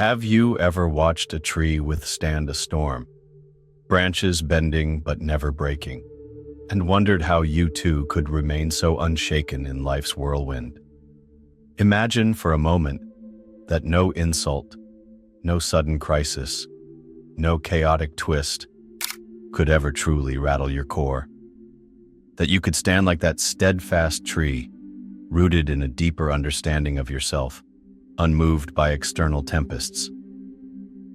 Have you ever watched a tree withstand a storm, branches bending but never breaking, and wondered how you too could remain so unshaken in life's whirlwind? Imagine for a moment that no insult, no sudden crisis, no chaotic twist could ever truly rattle your core. That you could stand like that steadfast tree, rooted in a deeper understanding of yourself, unmoved by external tempests.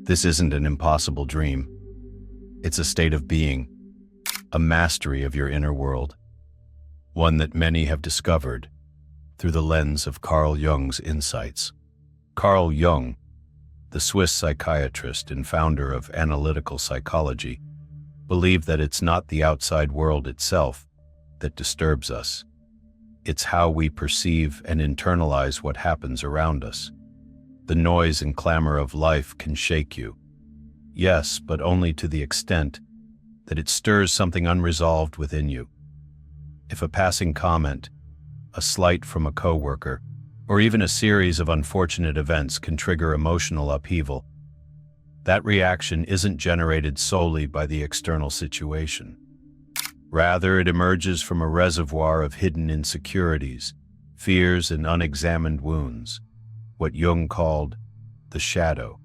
This isn't an impossible dream. It's a state of being, a mastery of your inner world, one that many have discovered through the lens of Carl Jung's insights. Carl Jung, the Swiss psychiatrist and founder of analytical psychology, believed that it's not the outside world itself that disturbs us. It's how we perceive and internalize what happens around us. The noise and clamor of life can shake you. Yes, but only to the extent that it stirs something unresolved within you. If a passing comment, a slight from a coworker, or even a series of unfortunate events can trigger emotional upheaval, that reaction isn't generated solely by the external situation. Rather, it emerges from a reservoir of hidden insecurities, fears, and unexamined wounds, what Jung called the shadow.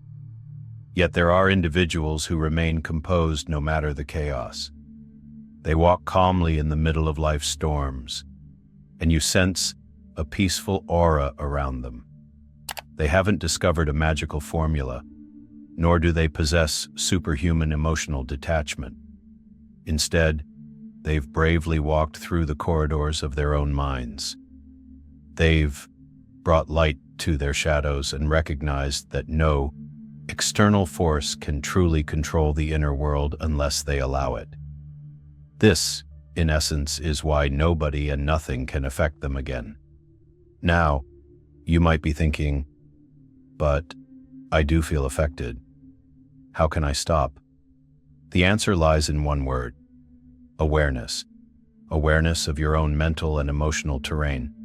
Yet there are individuals who remain composed no matter the chaos. They walk calmly in the middle of life's storms, and you sense a peaceful aura around them. They haven't discovered a magical formula, nor do they possess superhuman emotional detachment. Instead, they've bravely walked through the corridors of their own minds. They've brought light to their shadows and recognized that no external force can truly control the inner world unless they allow it. This, in essence, is why nobody and nothing can affect them again. Now, you might be thinking, but I do feel affected. How can I stop? The answer lies in one word: awareness. Awareness of your own mental and emotional terrain.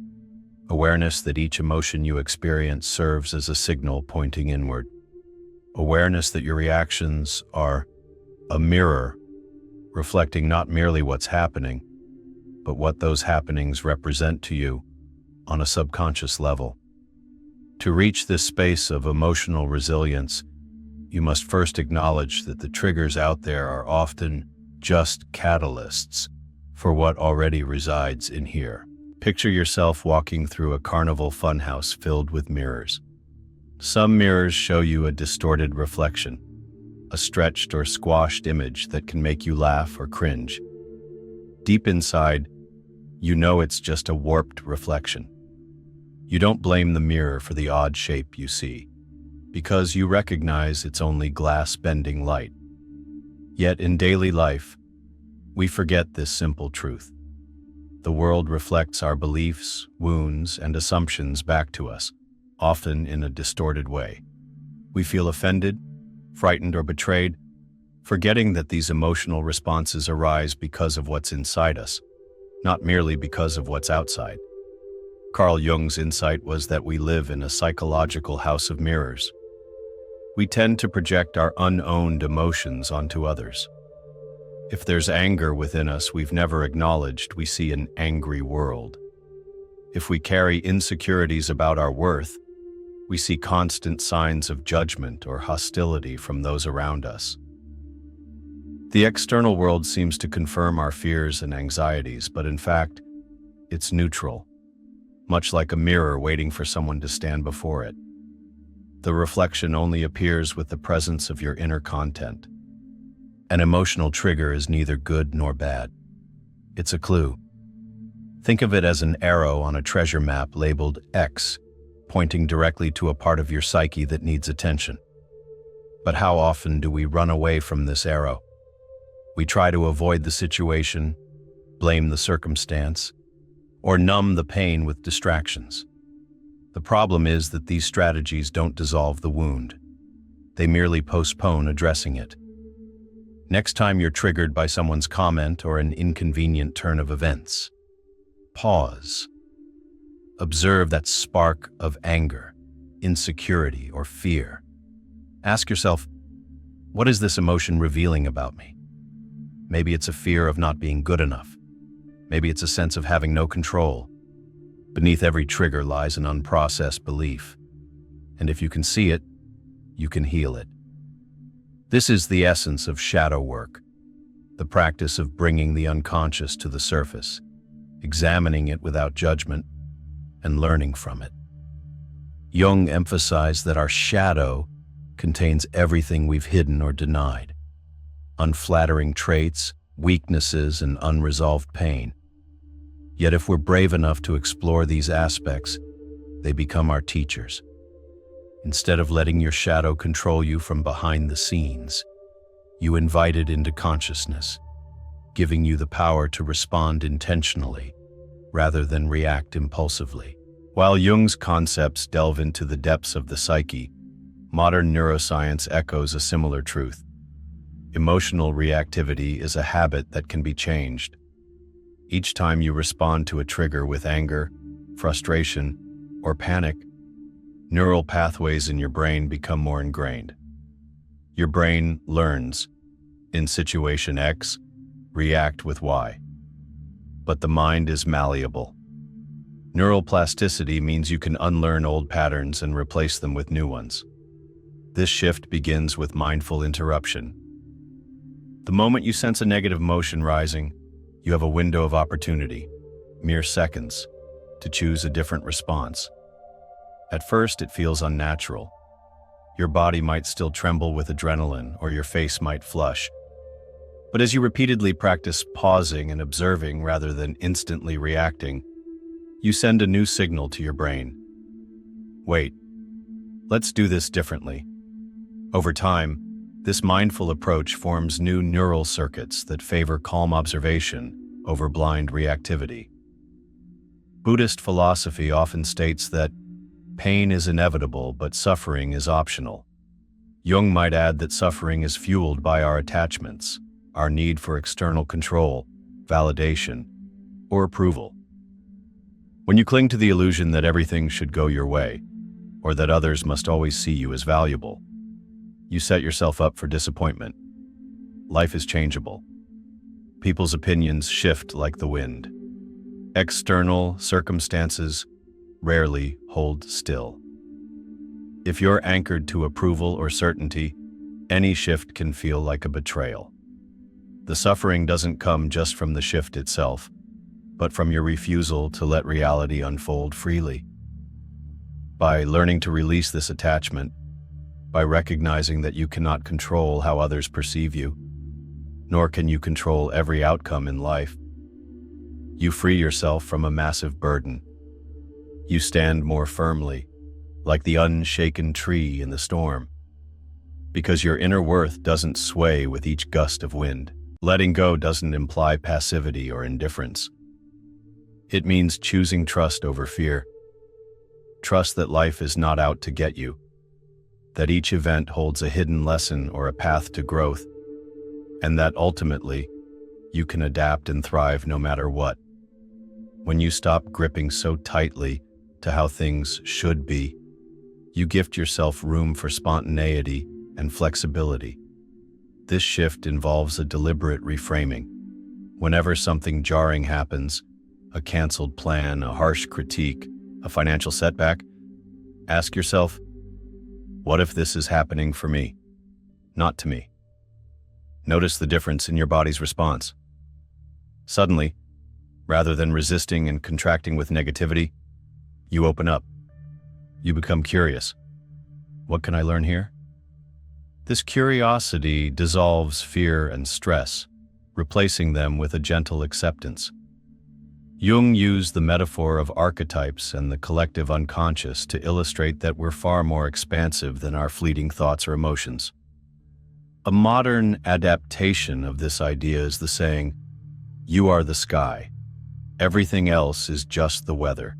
Awareness that each emotion you experience serves as a signal pointing inward. Awareness that your reactions are a mirror, reflecting not merely what's happening, but what those happenings represent to you on a subconscious level. To reach this space of emotional resilience, you must first acknowledge that the triggers out there are often just catalysts for what already resides in here. Picture yourself walking through a carnival funhouse filled with mirrors. Some mirrors show you a distorted reflection, a stretched or squashed image that can make you laugh or cringe. Deep inside, you know it's just a warped reflection. You don't blame the mirror for the odd shape you see, because you recognize it's only glass bending light. Yet in daily life, we forget this simple truth. The world reflects our beliefs, wounds, and assumptions back to us, often in a distorted way. We feel offended, frightened, or betrayed, forgetting that these emotional responses arise because of what's inside us, not merely because of what's outside. Carl Jung's insight was that we live in a psychological house of mirrors. We tend to project our unowned emotions onto others. If there's anger within us we've never acknowledged, we see an angry world. If we carry insecurities about our worth, we see constant signs of judgment or hostility from those around us. The external world seems to confirm our fears and anxieties, but in fact, it's neutral, much like a mirror waiting for someone to stand before it. The reflection only appears with the presence of your inner content. An emotional trigger is neither good nor bad. It's a clue. Think of it as an arrow on a treasure map labeled X, pointing directly to a part of your psyche that needs attention. But how often do we run away from this arrow? We try to avoid the situation, blame the circumstance, or numb the pain with distractions. The problem is that these strategies don't dissolve the wound. They merely postpone addressing it. Next time you're triggered by someone's comment or an inconvenient turn of events, pause. Observe that spark of anger, insecurity, or fear. Ask yourself, what is this emotion revealing about me? Maybe it's a fear of not being good enough. Maybe it's a sense of having no control. Beneath every trigger lies an unprocessed belief. And if you can see it, you can heal it. This is the essence of shadow work, the practice of bringing the unconscious to the surface, examining it without judgment, and learning from it. Jung emphasized that our shadow contains everything we've hidden or denied, unflattering traits, weaknesses, and unresolved pain. Yet if we're brave enough to explore these aspects, they become our teachers. Instead of letting your shadow control you from behind the scenes, you invite it into consciousness, giving you the power to respond intentionally rather than react impulsively. While Jung's concepts delve into the depths of the psyche, modern neuroscience echoes a similar truth. Emotional reactivity is a habit that can be changed. Each time you respond to a trigger with anger, frustration, or panic, neural pathways in your brain become more ingrained. Your brain learns, in situation X, react with Y. But the mind is malleable. Neural plasticity means you can unlearn old patterns and replace them with new ones. This shift begins with mindful interruption. The moment you sense a negative emotion rising, you have a window of opportunity, mere seconds, to choose a different response. At first, it feels unnatural. Your body might still tremble with adrenaline, or your face might flush. But as you repeatedly practice pausing and observing rather than instantly reacting, you send a new signal to your brain. Wait, let's do this differently. Over time, this mindful approach forms new neural circuits that favor calm observation over blind reactivity. Buddhist philosophy often states that pain is inevitable, but suffering is optional. Jung might add that suffering is fueled by our attachments, our need for external control, validation, or approval. When you cling to the illusion that everything should go your way, or that others must always see you as valuable, you set yourself up for disappointment. Life is changeable. People's opinions shift like the wind. External circumstances rarely hold still. If you're anchored to approval or certainty, any shift can feel like a betrayal. The suffering doesn't come just from the shift itself, but from your refusal to let reality unfold freely. By learning to release this attachment, by recognizing that you cannot control how others perceive you, nor can you control every outcome in life, you free yourself from a massive burden. You stand more firmly, like the unshaken tree in the storm, because your inner worth doesn't sway with each gust of wind. Letting go doesn't imply passivity or indifference. It means choosing trust over fear. Trust that life is not out to get you, that each event holds a hidden lesson or a path to growth, and that ultimately, you can adapt and thrive no matter what. When you stop gripping so tightly to how things should be, you gift yourself room for spontaneity and flexibility. This shift involves a deliberate reframing. Whenever something jarring happens, a canceled plan, a harsh critique, a financial setback, ask yourself, what if this is happening for me, not to me? Notice the difference in your body's response. Suddenly, rather than resisting and contracting with negativity, you open up. You become curious. What can I learn here? This curiosity dissolves fear and stress, replacing them with a gentle acceptance. Jung used the metaphor of archetypes and the collective unconscious to illustrate that we're far more expansive than our fleeting thoughts or emotions. A modern adaptation of this idea is the saying, "You are the sky. Everything else is just the weather."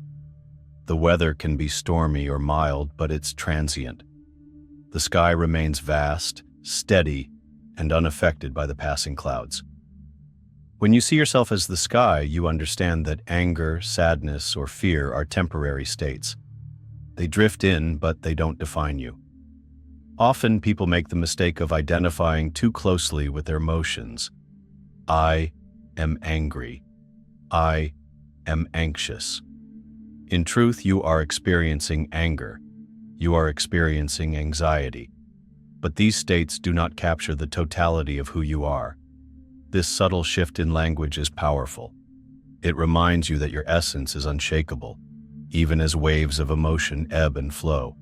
The weather can be stormy or mild, but it's transient. The sky remains vast, steady, and unaffected by the passing clouds. When you see yourself as the sky, you understand that anger, sadness, or fear are temporary states. They drift in, but they don't define you. Often people make the mistake of identifying too closely with their emotions. I am angry. I am anxious. In truth, you are experiencing anger. You are experiencing anxiety. But these states do not capture the totality of who you are. This subtle shift in language is powerful. It reminds you that your essence is unshakable, even as waves of emotion ebb and flow.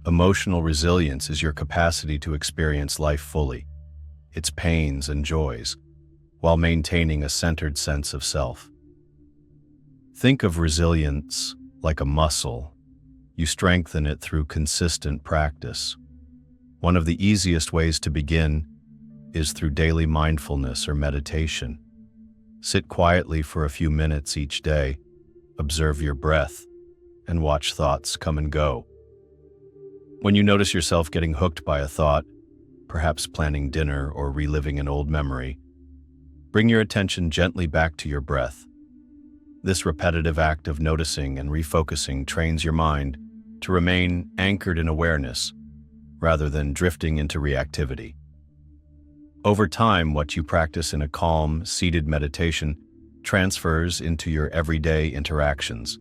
Emotional resilience is your capacity to experience life fully, its pains and joys, while maintaining a centered sense of self. Think of resilience like a muscle. You strengthen it through consistent practice. One of the easiest ways to begin is through daily mindfulness or meditation. Sit quietly for a few minutes each day, observe your breath, and watch thoughts come and go. When you notice yourself getting hooked by a thought, perhaps planning dinner or reliving an old memory, bring your attention gently back to your breath. This repetitive act of noticing and refocusing trains your mind to remain anchored in awareness, rather than drifting into reactivity. Over time, what you practice in a calm, seated meditation transfers into your everyday interactions.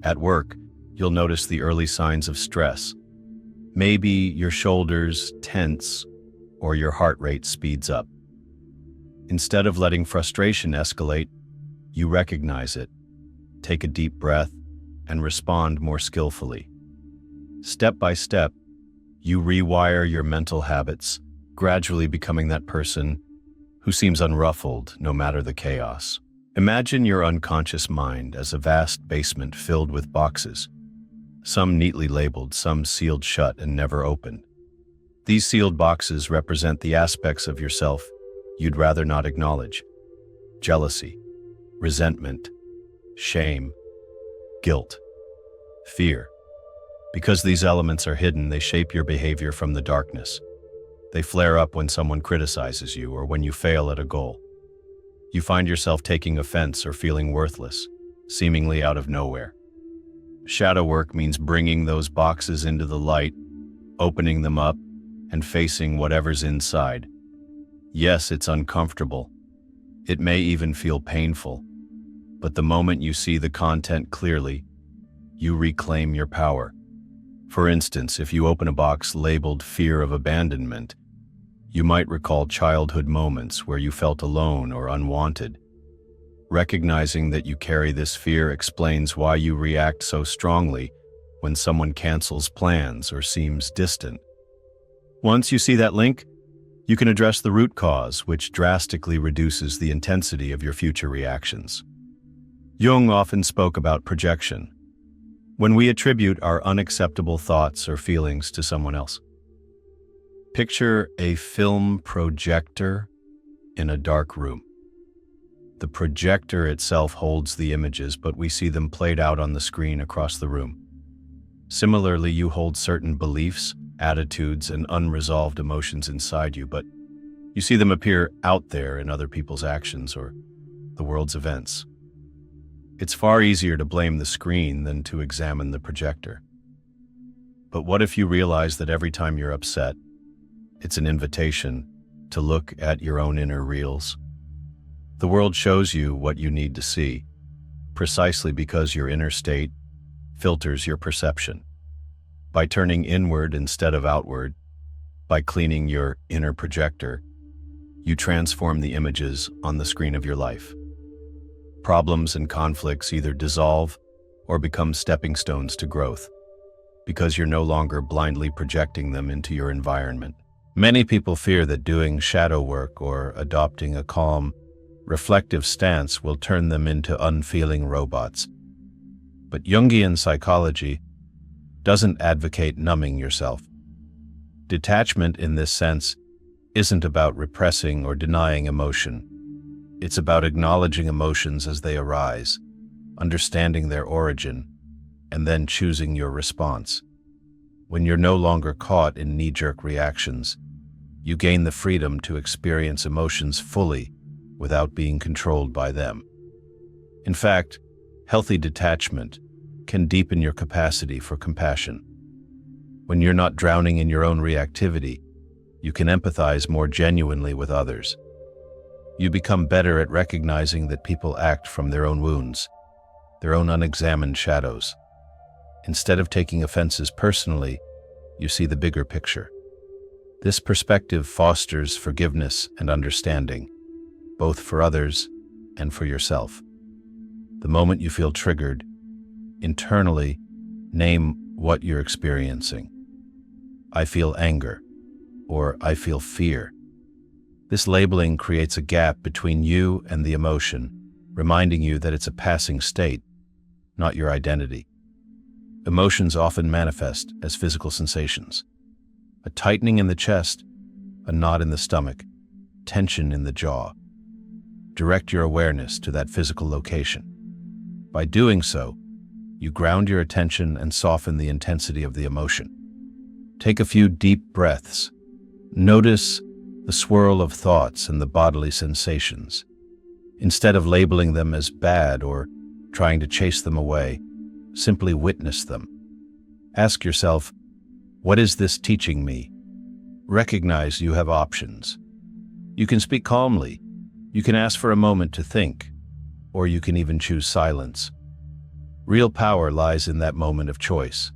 At work, you'll notice the early signs of stress. Maybe your shoulders tense or your heart rate speeds up. Instead of letting frustration escalate, you recognize it, take a deep breath, and respond more skillfully. Step by step, you rewire your mental habits, gradually becoming that person who seems unruffled no matter the chaos. Imagine your unconscious mind as a vast basement filled with boxes, some neatly labeled, some sealed shut and never opened. These sealed boxes represent the aspects of yourself you'd rather not acknowledge: jealousy, resentment, shame, guilt, fear. Because these elements are hidden, they shape your behavior from the darkness. They flare up when someone criticizes you or when you fail at a goal. You find yourself taking offense or feeling worthless, seemingly out of nowhere. Shadow work means bringing those boxes into the light, opening them up, and facing whatever's inside. Yes, it's uncomfortable. It may even feel painful. But the moment you see the content clearly, you reclaim your power. For instance, if you open a box labeled fear of abandonment, you might recall childhood moments where you felt alone or unwanted. Recognizing that you carry this fear explains why you react so strongly when someone cancels plans or seems distant. Once you see that link, you can address the root cause, which drastically reduces the intensity of your future reactions. Jung often spoke about projection, when we attribute our unacceptable thoughts or feelings to someone else. Picture a film projector in a dark room. The projector itself holds the images, but we see them played out on the screen across the room. Similarly, you hold certain beliefs, attitudes, and unresolved emotions inside you, but you see them appear out there in other people's actions or the world's events. It's far easier to blame the screen than to examine the projector. But what if you realize that every time you're upset, it's an invitation to look at your own inner reels? The world shows you what you need to see, precisely because your inner state filters your perception. By turning inward instead of outward, by cleaning your inner projector, you transform the images on the screen of your life. Problems and conflicts either dissolve or become stepping stones to growth, because you're no longer blindly projecting them into your environment. Many people fear that doing shadow work or adopting a calm, reflective stance will turn them into unfeeling robots. But Jungian psychology doesn't advocate numbing yourself. Detachment in this sense isn't about repressing or denying emotion. It's about acknowledging emotions as they arise, understanding their origin, and then choosing your response. When you're no longer caught in knee-jerk reactions, you gain the freedom to experience emotions fully without being controlled by them. In fact, healthy detachment can deepen your capacity for compassion. When you're not drowning in your own reactivity, you can empathize more genuinely with others. You become better at recognizing that people act from their own wounds, their own unexamined shadows. Instead of taking offenses personally, you see the bigger picture. This perspective fosters forgiveness and understanding, both for others and for yourself. The moment you feel triggered, internally, name what you're experiencing. I feel anger, or I feel fear. This labeling creates a gap between you and the emotion, reminding you that it's a passing state, not your identity. Emotions often manifest as physical sensations. A tightening in the chest, a knot in the stomach, tension in the jaw. Direct your awareness to that physical location. By doing so, you ground your attention and soften the intensity of the emotion. Take a few deep breaths. Notice the swirl of thoughts and the bodily sensations. Instead of labeling them as bad or trying to chase them away, simply witness them. Ask yourself, what is this teaching me? Recognize you have options. You can speak calmly, you can ask for a moment to think, or you can even choose silence. Real power lies in that moment of choice.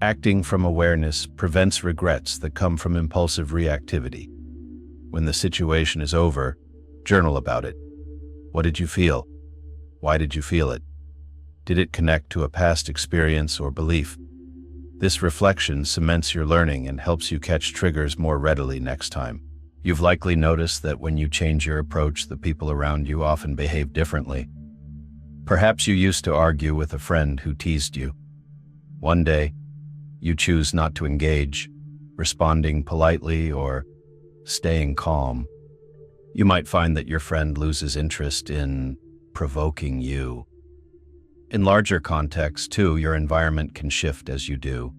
Acting from awareness prevents regrets that come from impulsive reactivity. When the situation is over, journal about it. What did you feel? Why did you feel it? Did it connect to a past experience or belief? This reflection cements your learning and helps you catch triggers more readily next time. You've likely noticed that when you change your approach, the people around you often behave differently. Perhaps you used to argue with a friend who teased you. One day, you choose not to engage, responding politely or staying calm. You might find that your friend loses interest in provoking you. In larger contexts, too, your environment can shift as you do.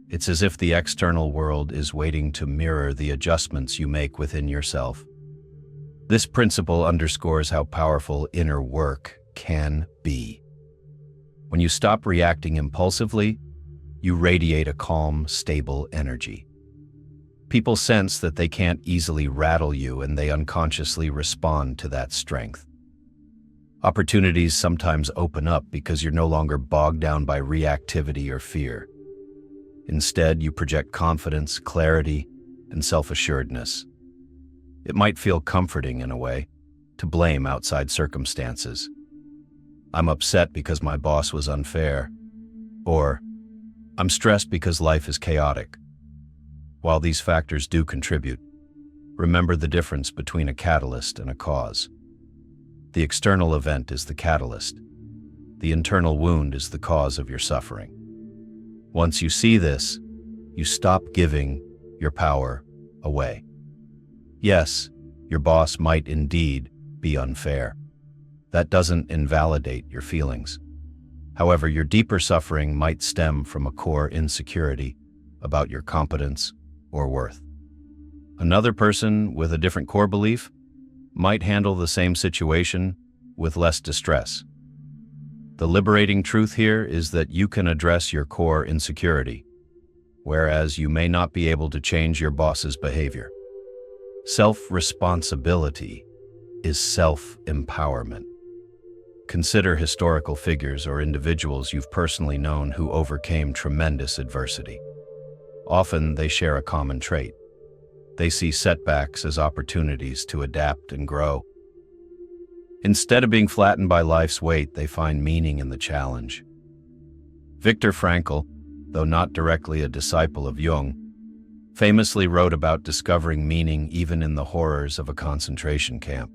It's as if the external world is waiting to mirror the adjustments you make within yourself. This principle underscores how powerful inner work can be. When you stop reacting impulsively, you radiate a calm, stable energy. People sense that they can't easily rattle you, and they unconsciously respond to that strength. Opportunities sometimes open up because you're no longer bogged down by reactivity or fear. Instead, you project confidence, clarity, and self-assuredness. It might feel comforting in a way to blame outside circumstances. I'm upset because my boss was unfair, or I'm stressed because life is chaotic. While these factors do contribute, remember the difference between a catalyst and a cause. The external event is the catalyst. The internal wound is the cause of your suffering. Once you see this, you stop giving your power away. Yes, your boss might indeed be unfair. That doesn't invalidate your feelings. However, your deeper suffering might stem from a core insecurity about your competence or worth. Another person with a different core belief might handle the same situation with less distress. The liberating truth here is that you can address your core insecurity, whereas you may not be able to change your boss's behavior. Self-responsibility is self-empowerment. Consider historical figures or individuals you've personally known who overcame tremendous adversity. Often they share a common trait. They see setbacks as opportunities to adapt and grow. Instead of being flattened by life's weight, they find meaning in the challenge. Viktor Frankl, though not directly a disciple of Jung, famously wrote about discovering meaning even in the horrors of a concentration camp.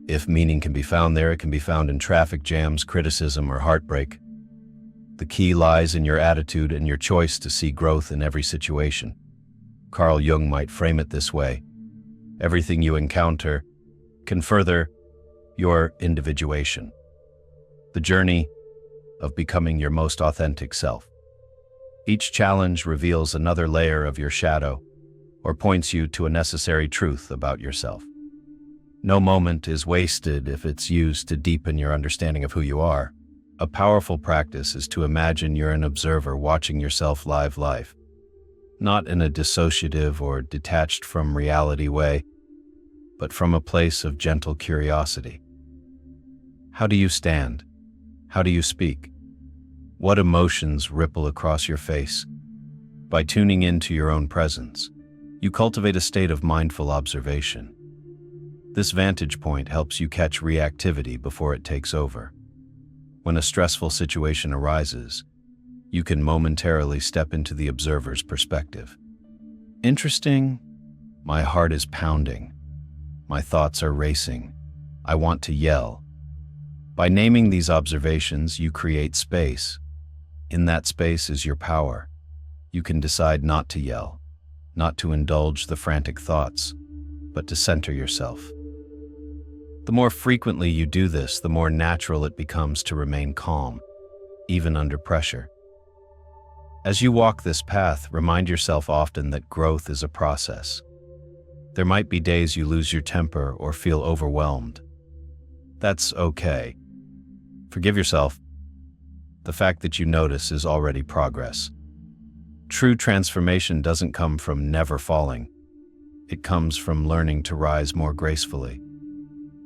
If meaning can be found there, it can be found in traffic jams, criticism, or heartbreak. The key lies in your attitude and your choice to see growth in every situation. Carl Jung might frame it this way: everything you encounter can further your individuation, the journey of becoming your most authentic self. Each challenge reveals another layer of your shadow or points you to a necessary truth about yourself. No moment is wasted if it's used to deepen your understanding of who you are. A powerful practice is to imagine you're an observer watching yourself live, not in a dissociative or detached from reality way, but from a place of gentle curiosity. How do you stand? How do you speak? What emotions ripple across your face? By tuning into your own presence, you cultivate a state of mindful observation. This vantage point helps you catch reactivity before it takes over. When a stressful situation arises, you can momentarily step into the observer's perspective. Interesting. My heart is pounding. My thoughts are racing. I want to yell. By naming these observations, you create space. In that space is your power. You can decide not to yell, not to indulge the frantic thoughts, but to center yourself. The more frequently you do this, the more natural it becomes to remain calm, even under pressure. As you walk this path, remind yourself often that growth is a process. There might be days you lose your temper or feel overwhelmed. That's okay. Forgive yourself. The fact that you notice is already progress. True transformation doesn't come from never falling. It comes from learning to rise more gracefully.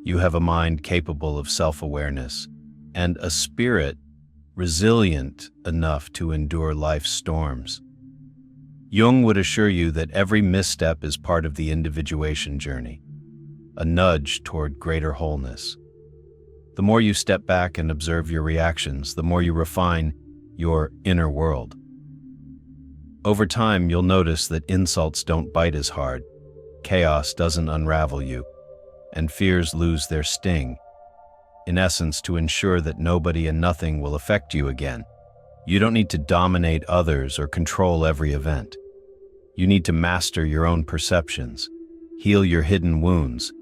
You have a mind capable of self-awareness and a spirit resilient enough to endure life's storms. Jung would assure you that every misstep is part of the individuation journey, a nudge toward greater wholeness. The more you step back and observe your reactions, the more you refine your inner world. Over time, you'll notice that insults don't bite as hard, chaos doesn't unravel you, and fears lose their sting. In essence, to ensure that nobody and nothing will affect you again. You don't need to dominate others or control every event. You need to master your own perceptions, heal your hidden wounds,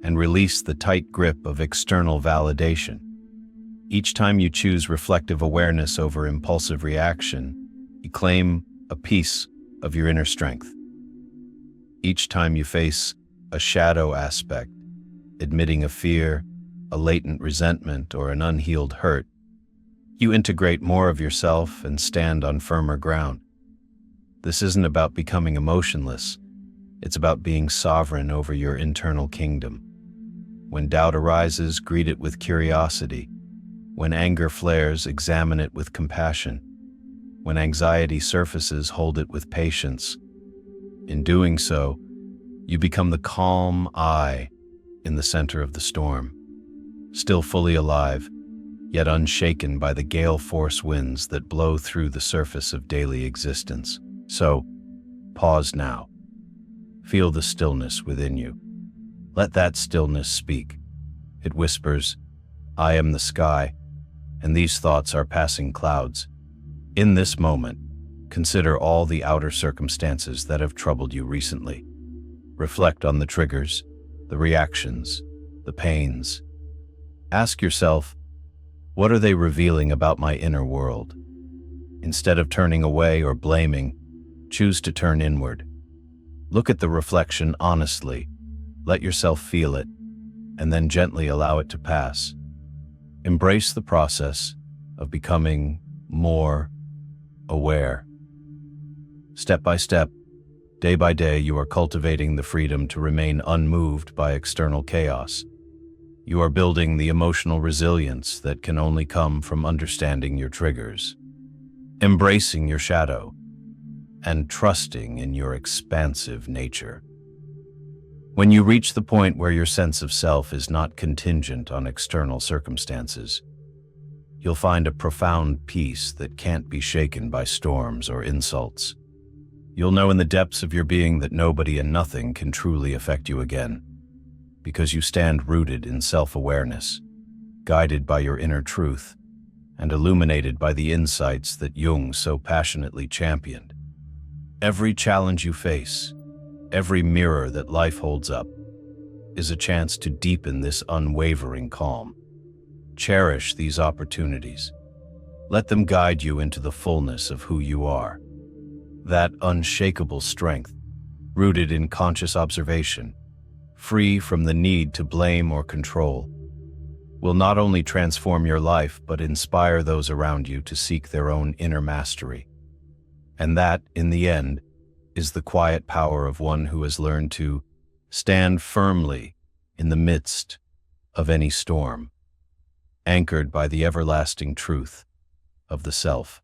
and release the tight grip of external validation. Each time you choose reflective awareness over impulsive reaction, you claim a piece of your inner strength. Each time you face a shadow aspect, admitting a fear, a latent resentment, or an unhealed hurt, you integrate more of yourself and stand on firmer ground. This isn't about becoming emotionless. It's about being sovereign over your internal kingdom. When doubt arises, greet it with curiosity. When anger flares, examine it with compassion. When anxiety surfaces, hold it with patience. In doing so, you become the calm eye in the center of the storm, still fully alive, yet unshaken by the gale force winds that blow through the surface of daily existence. So, pause now. Feel the stillness within you. Let that stillness speak. It whispers, I am the sky, and these thoughts are passing clouds. In this moment, consider all the outer circumstances that have troubled you recently. Reflect on the triggers, the reactions, the pains. Ask yourself, what are they revealing about my inner world? Instead of turning away or blaming, choose to turn inward. Look at the reflection honestly, let yourself feel it, and then gently allow it to pass. Embrace the process of becoming more aware. Step by step, day by day, you are cultivating the freedom to remain unmoved by external chaos. You are building the emotional resilience that can only come from understanding your triggers, embracing your shadow, and trusting in your expansive nature. When you reach the point where your sense of self is not contingent on external circumstances, you'll find a profound peace that can't be shaken by storms or insults. You'll know in the depths of your being that nobody and nothing can truly affect you again, because you stand rooted in self-awareness, guided by your inner truth, and illuminated by the insights that Jung so passionately championed. Every challenge you face, every mirror that life holds up, is a chance to deepen this unwavering calm. Cherish these opportunities. Let them guide you into the fullness of who you are. That unshakable strength, rooted in conscious observation, free from the need to blame or control. will not only transform your life, but inspire those around you to seek their own inner mastery. And that, in the end, is the quiet power of one who has learned to stand firmly in the midst of any storm, anchored by the everlasting truth of the self.